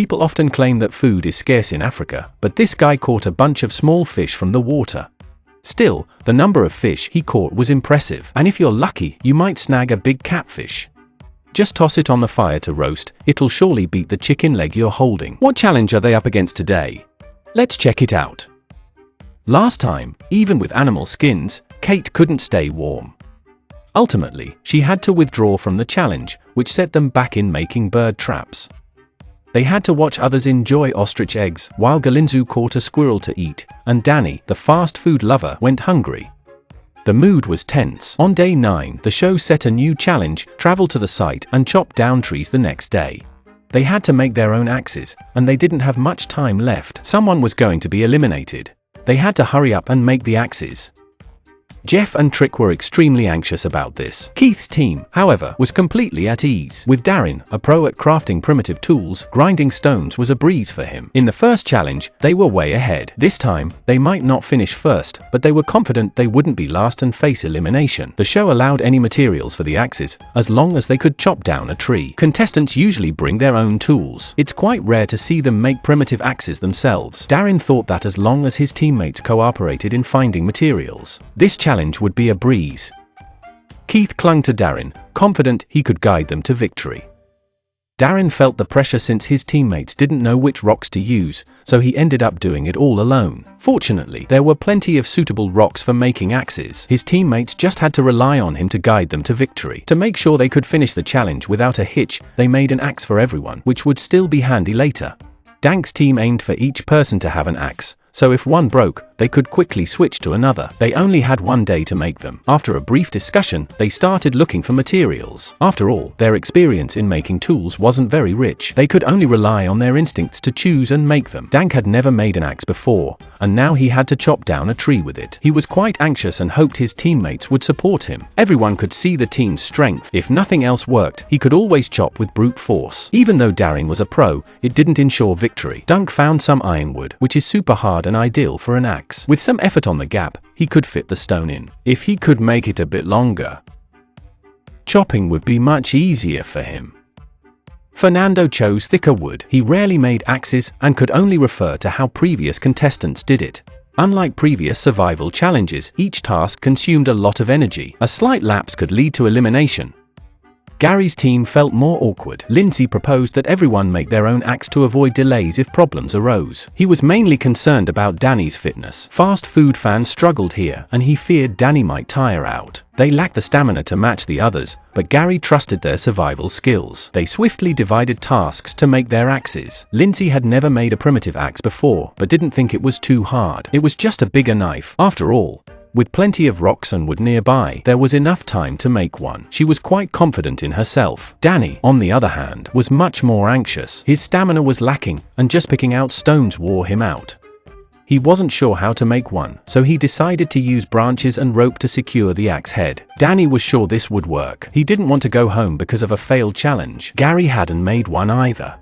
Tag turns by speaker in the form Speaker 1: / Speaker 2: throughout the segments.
Speaker 1: People often claim that food is scarce in Africa, but this guy caught a bunch of small fish from the water. Still, the number of fish he caught was impressive, and if you're lucky, you might snag a big catfish. Just toss it on the fire to roast, it'll surely beat the chicken leg you're holding. What challenge are they up against today? Let's check it out. Last time, even with animal skins, Kate couldn't stay warm. Ultimately, she had to withdraw from the challenge, which set them back in making bird traps. They had to watch others enjoy ostrich eggs, while Galinzu caught a squirrel to eat, and Danny, the fast food lover, went hungry. The mood was tense. On day 9, the show set a new challenge: travel to the site and chop down trees the next day. They had to make their own axes, and they didn't have much time left. Someone was going to be eliminated. They had to hurry up and make the axes. Jeff and Trick were extremely anxious about this. Keith's team, however, was completely at ease. With Darren, a pro at crafting primitive tools, grinding stones was a breeze for him. In the first challenge, they were way ahead. This time, they might not finish first, but they were confident they wouldn't be last and face elimination. The show allowed any materials for the axes, as long as they could chop down a tree. Contestants usually bring their own tools. It's quite rare to see them make primitive axes themselves. Darren thought that as long as his teammates cooperated in finding materials, this challenge would be a breeze. Keith clung to Darren, confident he could guide them to victory. Darren felt the pressure since his teammates didn't know which rocks to use, so he ended up doing it all alone. Fortunately, there were plenty of suitable rocks for making axes. His teammates just had to rely on him to guide them to victory. To make sure they could finish the challenge without a hitch, they made an axe for everyone, which would still be handy later. Dank's team aimed for each person to have an axe, so if one broke, they could quickly switch to another. They only had one day to make them. After a brief discussion, they started looking for materials. After all, their experience in making tools wasn't very rich. They could only rely on their instincts to choose and make them. Dank had never made an axe before, and now he had to chop down a tree with it. He was quite anxious and hoped his teammates would support him. Everyone could see the team's strength. If nothing else worked, he could always chop with brute force. Even though Darren was a pro, it didn't ensure victory. Dunk found some ironwood, which is super hard and ideal for an axe. With some effort on the gap, he could fit the stone in. If he could make it a bit longer, chopping would be much easier for him. Fernando chose thicker wood. He rarely made axes and could only refer to how previous contestants did it. Unlike previous survival challenges, each task consumed a lot of energy. A slight lapse could lead to elimination. Gary's team felt more awkward. Lindsay proposed that everyone make their own axe to avoid delays if problems arose. He was mainly concerned about Danny's fitness. Fast food fans struggled here, and he feared Danny might tire out. They lacked the stamina to match the others, but Gary trusted their survival skills. They swiftly divided tasks to make their axes. Lindsay had never made a primitive axe before, but didn't think it was too hard. It was just a bigger knife. After all, with plenty of rocks and wood nearby, there was enough time to make one. She was quite confident in herself. Danny, on the other hand, was much more anxious. His stamina was lacking, and just picking out stones wore him out. He wasn't sure how to make one, so he decided to use branches and rope to secure the axe head. Danny was sure this would work. He didn't want to go home because of a failed challenge. Gary hadn't made one either.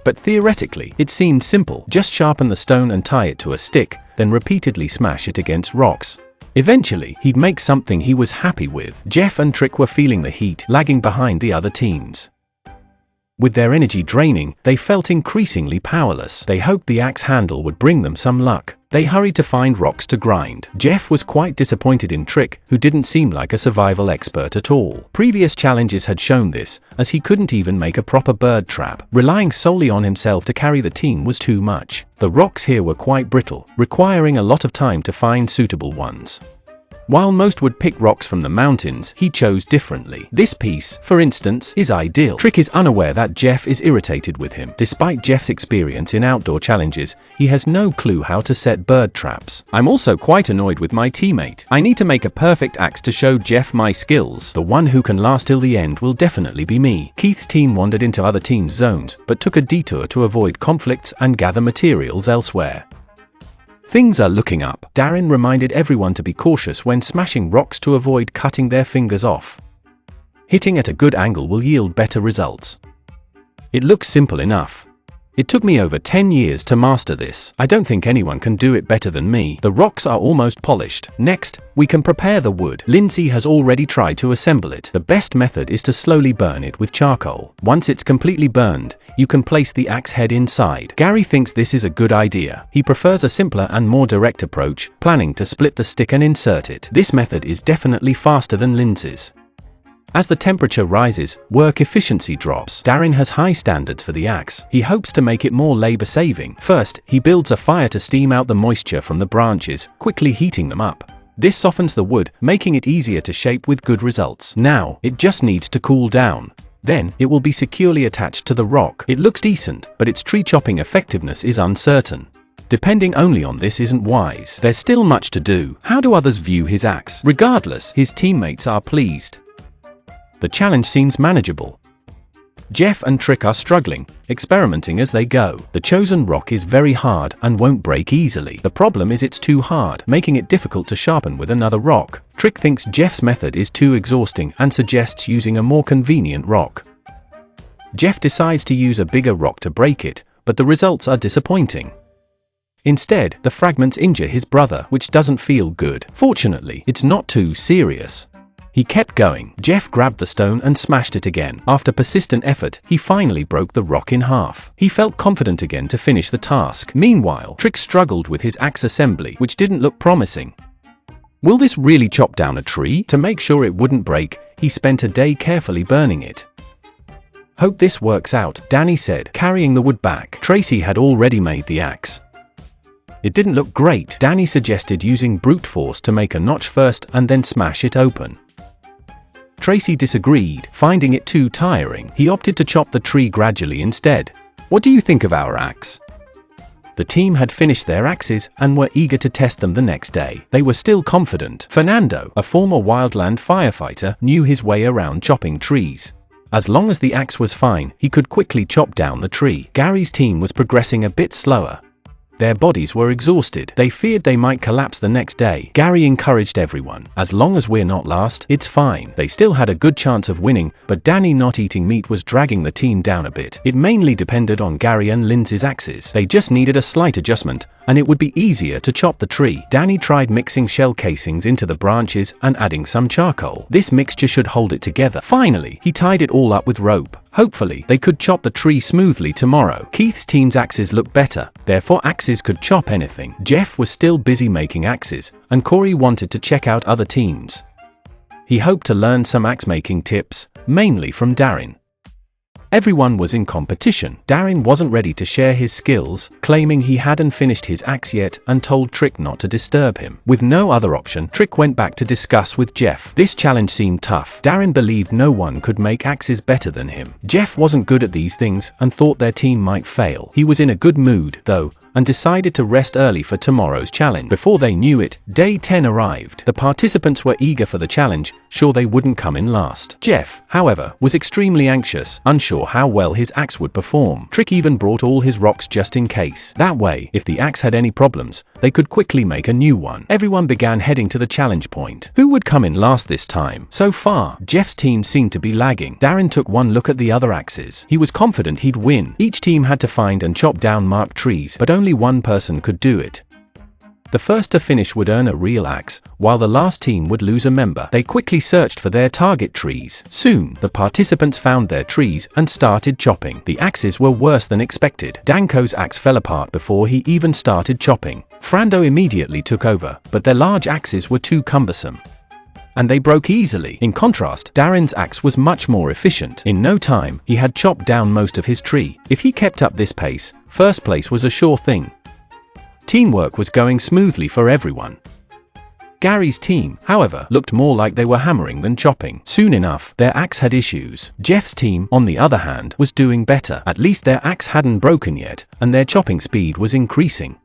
Speaker 1: But theoretically, it seemed simple. Just sharpen the stone and tie it to a stick, then repeatedly smash it against rocks. Eventually, he'd make something he was happy with. Jeff and Trick were feeling the heat, lagging behind the other teams. With their energy draining, they felt increasingly powerless. They hoped the axe handle would bring them some luck. They hurried to find rocks to grind. Jeff was quite disappointed in Trick, who didn't seem like a survival expert at all. Previous challenges had shown this, as he couldn't even make a proper bird trap. Relying solely on himself to carry the team was too much. The rocks here were quite brittle, requiring a lot of time to find suitable ones. While most would pick rocks from the mountains, he chose differently. This piece, for instance, is ideal. Trick is unaware that Jeff is irritated with him. Despite Jeff's experience in outdoor challenges, he has no clue how to set bird traps. I'm also quite annoyed with my teammate. I need to make a perfect axe to show Jeff my skills. The one who can last till the end will definitely be me. Keith's team wandered into other teams' zones, but took a detour to avoid conflicts and gather materials elsewhere. Things are looking up. Darren reminded everyone to be cautious when smashing rocks to avoid cutting their fingers off. Hitting at a good angle will yield better results. It looks simple enough. It took me over 10 years to master this. I don't think anyone can do it better than me. The rocks are almost polished. Next, we can prepare the wood. Lindsay has already tried to assemble it. The best method is to slowly burn it with charcoal. Once it's completely burned, you can place the axe head inside. Gary thinks this is a good idea. He prefers a simpler and more direct approach, planning to split the stick and insert it. This method is definitely faster than Lindsay's. As the temperature rises, work efficiency drops. Darren has high standards for the axe. He hopes to make it more labor-saving. First, he builds a fire to steam out the moisture from the branches, quickly heating them up. This softens the wood, making it easier to shape with good results. Now, it just needs to cool down. Then, it will be securely attached to the rock. It looks decent, but its tree chopping effectiveness is uncertain. Depending only on this isn't wise. There's still much to do. How do others view his axe? Regardless, his teammates are pleased. The challenge seems manageable. Jeff and Trick are struggling, experimenting as they go. The chosen rock is very hard and won't break easily. The problem is it's too hard, making it difficult to sharpen with another rock. Trick thinks Jeff's method is too exhausting and suggests using a more convenient rock. Jeff decides to use a bigger rock to break it, but the results are disappointing. Instead, the fragments injure his brother, which doesn't feel good. Fortunately, it's not too serious. He kept going. Jeff grabbed the stone and smashed it again. After persistent effort, he finally broke the rock in half. He felt confident again to finish the task. Meanwhile, Trick struggled with his axe assembly, which didn't look promising. Will this really chop down a tree? To make sure it wouldn't break, he spent a day carefully burning it. Hope this works out, Danny said, carrying the wood back. Tracy had already made the axe. It didn't look great. Danny suggested using brute force to make a notch first and then smash it open. Tracy disagreed, finding it too tiring. He opted to chop the tree gradually instead. What do you think of our axe? The team had finished their axes and were eager to test them the next day. They were still confident. Fernando, a former wildland firefighter, knew his way around chopping trees. As long as the axe was fine, he could quickly chop down the tree. Gary's team was progressing a bit slower. Their bodies were exhausted. They feared they might collapse the next day. Gary encouraged everyone. As long as we're not last, it's fine. They still had a good chance of winning, but Danny not eating meat was dragging the team down a bit. It mainly depended on Gary and Lindsay's axes. They just needed a slight adjustment, and it would be easier to chop the tree. Danny tried mixing shell casings into the branches and adding some charcoal. This mixture should hold it together. Finally, he tied it all up with rope. Hopefully, they could chop the tree smoothly tomorrow. Keith's team's axes looked better, therefore axes could chop anything. Jeff was still busy making axes, and Corey wanted to check out other teams. He hoped to learn some axe-making tips, mainly from Darren. Everyone was in competition. Darren wasn't ready to share his skills, claiming he hadn't finished his axe yet and told Trick not to disturb him. With no other option, Trick went back to discuss with Jeff. This challenge seemed tough. Darren believed no one could make axes better than him. Jeff wasn't good at these things and thought their team might fail. He was in a good mood, though, and decided to rest early for tomorrow's challenge. Before they knew it, day 10 arrived. The participants were eager for the challenge, sure they wouldn't come in last. Jeff, however, was extremely anxious, unsure how well his axe would perform. Trick even brought all his rocks just in case. That way, if the axe had any problems, they could quickly make a new one. Everyone began heading to the challenge point. Who would come in last this time? So far, Jeff's team seemed to be lagging. Darren took one look at the other axes. He was confident he'd win. Each team had to find and chop down marked trees, but only one person could do it. The first to finish would earn a real axe, while the last team would lose a member. They quickly searched for their target trees. Soon, the participants found their trees and started chopping. The axes were worse than expected. Danko's axe fell apart before he even started chopping. Frando immediately took over, but their large axes were too cumbersome, and they broke easily. In contrast, Darren's axe was much more efficient. In no time, he had chopped down most of his tree. If he kept up this pace, first place was a sure thing. Teamwork was going smoothly for everyone. Gary's team, however, looked more like they were hammering than chopping. Soon enough, their axe had issues. Jeff's team, on the other hand, was doing better. At least their axe hadn't broken yet, and their chopping speed was increasing.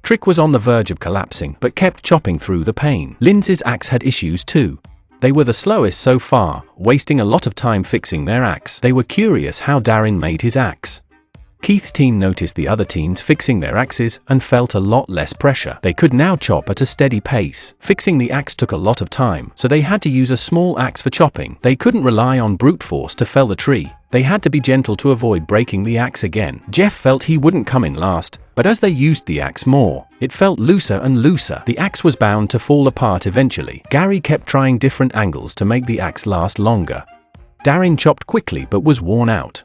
Speaker 1: Trick was on the verge of collapsing, but kept chopping through the pain. Lindsay's axe had issues too. They were the slowest so far, wasting a lot of time fixing their axe. They were curious how Darren made his axe. Keith's team noticed the other teams fixing their axes and felt a lot less pressure. They could now chop at a steady pace. Fixing the axe took a lot of time, so they had to use a small axe for chopping. They couldn't rely on brute force to fell the tree. They had to be gentle to avoid breaking the axe again. Jeff felt he wouldn't come in last, but as they used the axe more, it felt looser and looser. The axe was bound to fall apart eventually. Gary kept trying different angles to make the axe last longer. Darren chopped quickly but was worn out.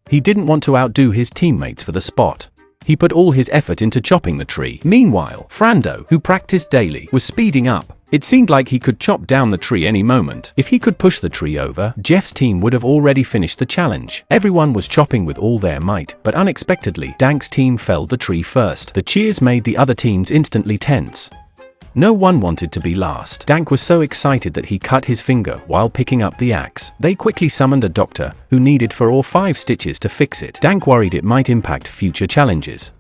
Speaker 1: He didn't want to outdo his teammates for the spot. He put all his effort into chopping the tree. Meanwhile, Frando, who practiced daily, was speeding up. It seemed like he could chop down the tree any moment. If he could push the tree over, Jeff's team would have already finished the challenge. Everyone was chopping with all their might, but unexpectedly, Dank's team felled the tree first. The cheers made the other teams instantly tense. No one wanted to be last. Dank was so excited that he cut his finger while picking up the axe. They quickly summoned a doctor, who needed 4 or 5 stitches to fix it. Dank worried it might impact future challenges.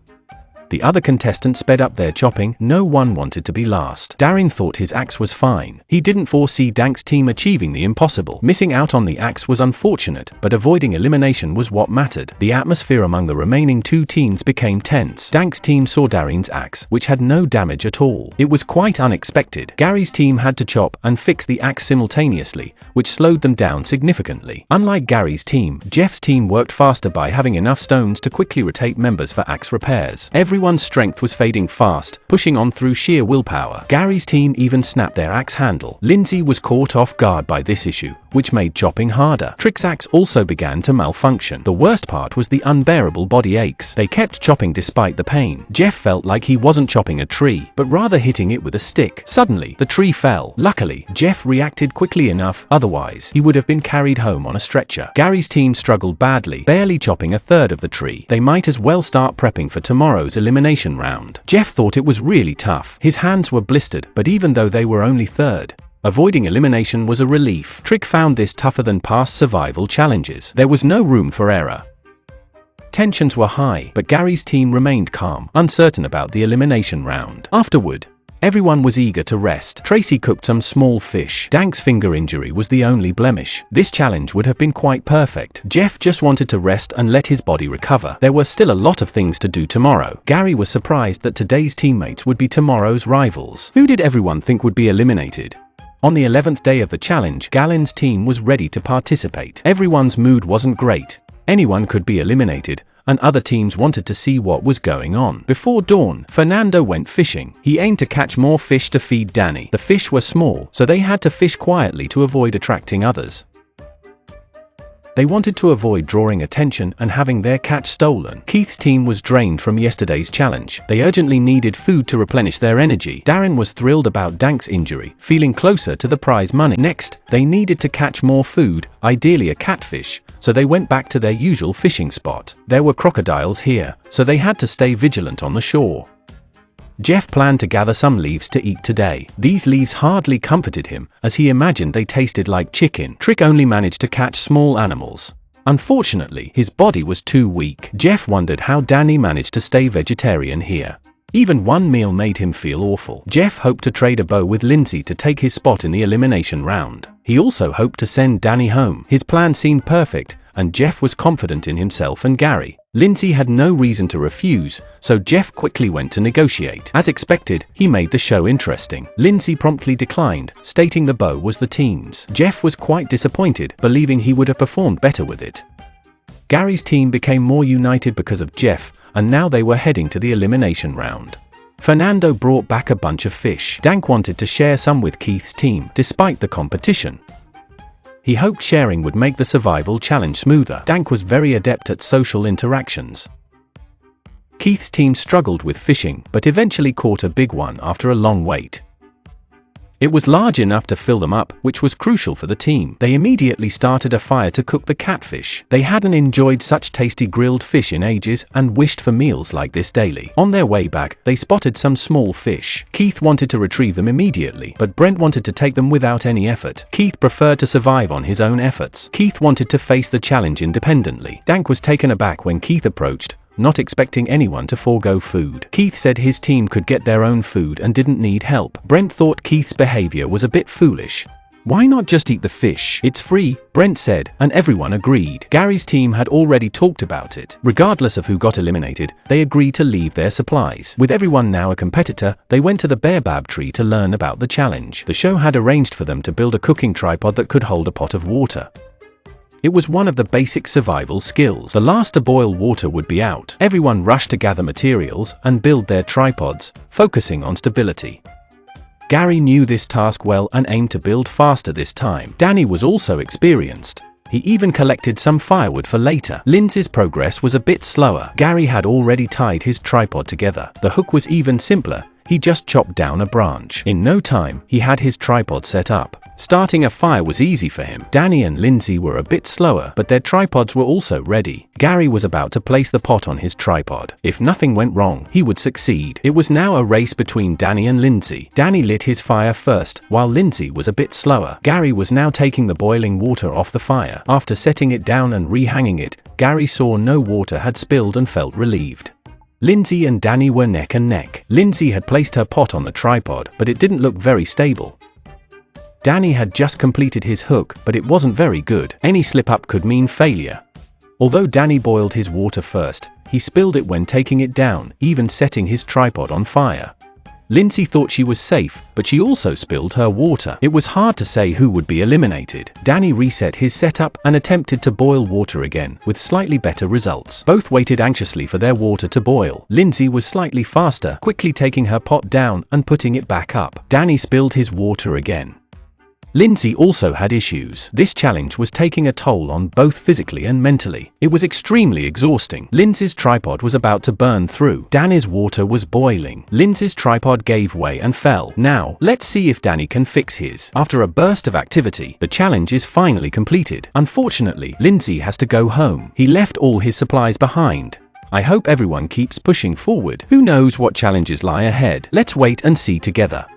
Speaker 1: The other contestants sped up their chopping. No one wanted to be last. Darren thought his axe was fine. He didn't foresee Dank's team achieving the impossible. Missing out on the axe was unfortunate, but avoiding elimination was what mattered. The atmosphere among the remaining 2 teams became tense. Dank's team saw Darren's axe, which had no damage at all. It was quite unexpected. Gary's team had to chop and fix the axe simultaneously, which slowed them down significantly. Unlike Gary's team, Jeff's team worked faster by having enough stones to quickly rotate members for axe repairs. Everyone's strength was fading fast, pushing on through sheer willpower. Gary's team even snapped their axe handle. Lindsay was caught off guard by this issue, which made chopping harder. Trick's axe also began to malfunction. The worst part was the unbearable body aches. They kept chopping despite the pain. Jeff felt like he wasn't chopping a tree, but rather hitting it with a stick. Suddenly, the tree fell. Luckily, Jeff reacted quickly enough, otherwise, he would have been carried home on a stretcher. Gary's team struggled badly, barely chopping a third of the tree. They might as well start prepping for tomorrow's elimination round. Jeff thought it was really tough. His hands were blistered, but even though they were only third, avoiding elimination was a relief. Trick found this tougher than past survival challenges. There was no room for error. Tensions were high, but Gary's team remained calm, uncertain about the elimination round. Afterward, everyone was eager to rest. Tracy cooked some small fish. Dank's finger injury was the only blemish. This challenge would have been quite perfect. Jeff just wanted to rest and let his body recover. There were still a lot of things to do tomorrow. Gary was surprised that today's teammates would be tomorrow's rivals. Who did everyone think would be eliminated? On the 11th day of the challenge, Galen's team was ready to participate. Everyone's mood wasn't great. Anyone could be eliminated, and other teams wanted to see what was going on. Before dawn, Fernando went fishing. He aimed to catch more fish to feed Danny. The fish were small, so they had to fish quietly to avoid attracting others. They wanted to avoid drawing attention and having their catch stolen. Keith's team was drained from yesterday's challenge. They urgently needed food to replenish their energy. Darren was thrilled about Dank's injury, feeling closer to the prize money. Next, they needed to catch more food, ideally a catfish, so they went back to their usual fishing spot. There were crocodiles here, so they had to stay vigilant on the shore. Jeff planned to gather some leaves to eat today. These leaves hardly comforted him, as he imagined they tasted like chicken. Trick only managed to catch small animals. Unfortunately, his body was too weak. Jeff wondered how Danny managed to stay vegetarian here. Even one meal made him feel awful. Jeff hoped to trade a bow with Lindsay to take his spot in the elimination round. He also hoped to send Danny home. His plan seemed perfect, and Jeff was confident in himself and Gary. Lindsay had no reason to refuse, so Jeff quickly went to negotiate. As expected, he made the show interesting. Lindsay promptly declined, stating the bow was the team's. Jeff was quite disappointed, believing he would have performed better with it. Gary's team became more united because of Jeff, and now they were heading to the elimination round. Fernando brought back a bunch of fish. Dank wanted to share some with Keith's team, despite the competition. He hoped sharing would make the survival challenge smoother. Dank was very adept at social interactions. Keith's team struggled with fishing, but eventually caught a big one after a long wait. It was large enough to fill them up, which was crucial for the team. They immediately started a fire to cook the catfish. They hadn't enjoyed such tasty grilled fish in ages and wished for meals like this daily. On their way back, they spotted some small fish. Keith wanted to retrieve them immediately, but Brent wanted to take them without any effort. Keith preferred to survive on his own efforts. Keith wanted to face the challenge independently. Dank was taken aback when Keith approached, not expecting anyone to forego food. Keith said his team could get their own food and didn't need help. Brent thought Keith's behavior was a bit foolish. Why not just eat the fish? It's free, Brent said, and everyone agreed. Gary's team had already talked about it. Regardless of who got eliminated, they agreed to leave their supplies. With everyone now a competitor, they went to the baobab tree to learn about the challenge. The show had arranged for them to build a cooking tripod that could hold a pot of water. It was one of the basic survival skills. The last to boil water would be out. Everyone rushed to gather materials and build their tripods, focusing on stability. Gary knew this task well and aimed to build faster this time. Danny was also experienced. He even collected some firewood for later. Lindsay's progress was a bit slower. Gary had already tied his tripod together. The hook was even simpler. He just chopped down a branch. In no time, he had his tripod set up. Starting a fire was easy for him. Danny and Lindsay were a bit slower, but their tripods were also ready. Gary was about to place the pot on his tripod. If nothing went wrong, he would succeed. It was now a race between Danny and Lindsay. Danny lit his fire first, while Lindsay was a bit slower. Gary was now taking the boiling water off the fire. After setting it down and rehanging it, Gary saw no water had spilled and felt relieved. Lindsay and Danny were neck and neck. Lindsay had placed her pot on the tripod, but it didn't look very stable. Danny had just completed his hook, but it wasn't very good. Any slip-up could mean failure. Although Danny boiled his water first, he spilled it when taking it down, even setting his tripod on fire. Lindsay thought she was safe, but she also spilled her water. It was hard to say who would be eliminated. Danny reset his setup and attempted to boil water again, with slightly better results. Both waited anxiously for their water to boil. Lindsay was slightly faster, quickly taking her pot down and putting it back up. Danny spilled his water again. Lindsay also had issues. This challenge was taking a toll on both physically and mentally. It was extremely exhausting. Lindsay's tripod was about to burn through. Danny's water was boiling. Lindsay's tripod gave way and fell. Now, let's see if Danny can fix his. After a burst of activity, the challenge is finally completed. Unfortunately, Lindsay has to go home. He left all his supplies behind. I hope everyone keeps pushing forward. Who knows what challenges lie ahead? Let's wait and see together.